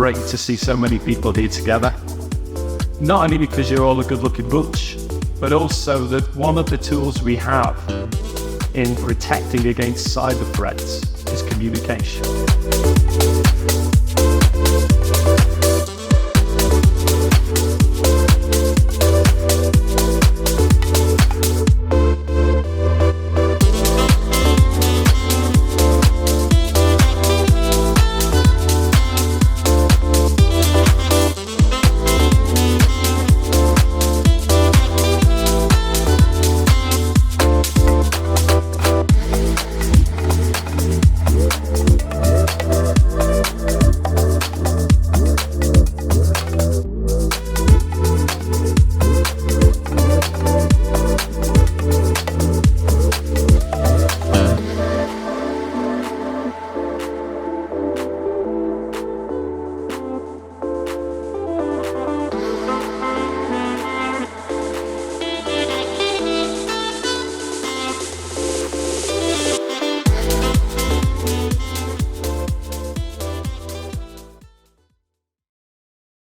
great to see so many people here together. Not only because you're all a good-looking bunch, but also that one of the tools we have in protecting against cyber threats is communication.